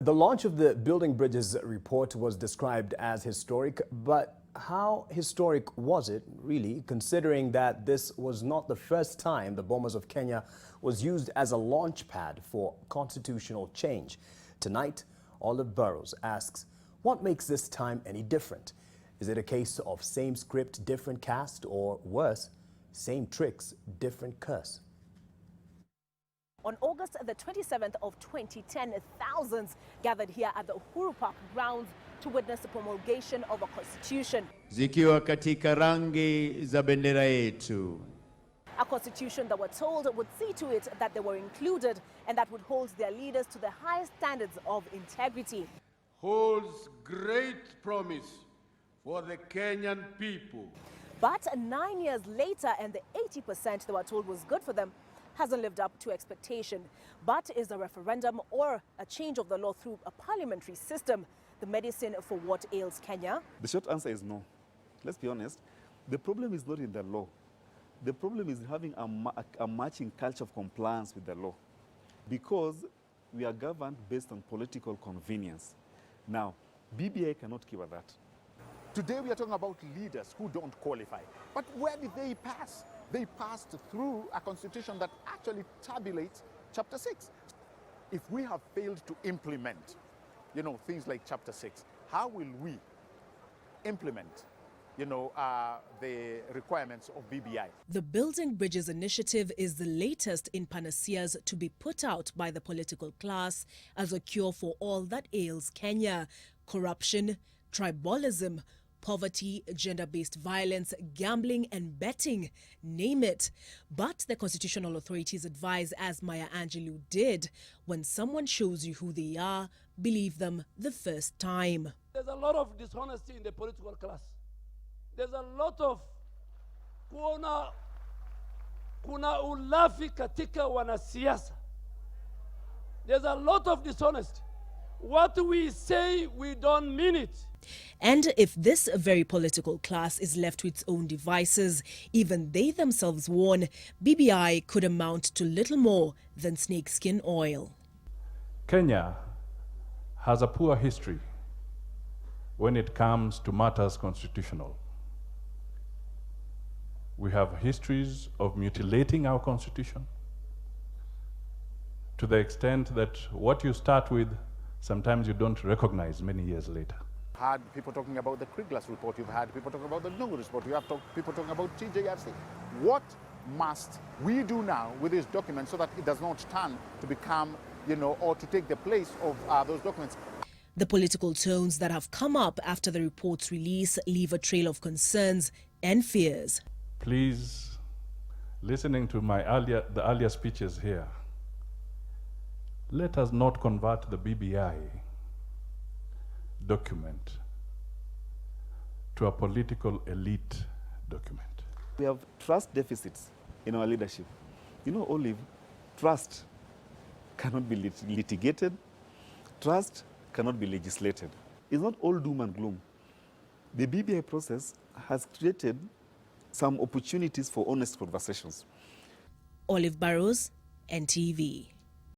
The launch of the Building Bridges report was described as historic, but how historic was it really, considering that this was not the first time the Bomas of Kenya was used as a launch pad for constitutional change? Tonight, Olive Burrows asks, what makes this time any different? Is it a case of same script, different cast, or worse, same tricks, different curse? On August the 27th of 2010, thousands gathered here at the Uhuru Park grounds to witness the promulgation of a constitution. Zikiwa katika rangi za bendera yetu. A constitution that we're told would see to it that they were included and that would hold their leaders to the highest standards of integrity. Holds great promise for the Kenyan people. But 9 years later, and the 80% they were told was good for them hasn't lived up to expectation. But is a referendum or a change of the law through a parliamentary system the medicine for what ails Kenya? The short answer is no. Let's be honest. The problem is not in the law. The problem is having a matching culture of compliance with the law, because we are governed based on political convenience. Now, BBI cannot cure that. Today we are talking about leaders who don't qualify. But where did they pass? They passed through a constitution that actually tabulates Chapter 6. If we have failed to implement, things like Chapter 6, how will we implement, the requirements of BBI? The Building Bridges initiative is the latest in panaceas to be put out by the political class as a cure for all that ails Kenya: corruption, tribalism, poverty, gender-based violence, gambling and betting, name it. But the constitutional authorities advise, as Maya Angelou did, when someone shows you who they are, believe them the first time. There's a lot of dishonesty in the political class. There's a lot of kuna ulafi katika wanasiasa. There's a lot of dishonesty. What we say, we don't mean it. And if this very political class is left to its own devices, even they themselves warn BBI could amount to little more than snakeskin oil. Kenya has a poor history when it comes to matters constitutional. We have histories of mutilating our constitution to the extent that what you start with, sometimes you don't recognize many years later. Had people talking about the Kriegler's report, you've had people talking about the Nungu report, you have people talking about TJRC. What must we do now with this document so that it does not turn to become, or to take the place of those documents? The political tones that have come up after the report's release leave a trail of concerns and fears. Please, listening to the earlier speeches here, let us not convert the BBI document to a political elite document. We have trust deficits in our leadership. Olive, trust cannot be litigated. Trust cannot be legislated. It's not all doom and gloom. The BBI process has created some opportunities for honest conversations. Olive Burrows, NTV.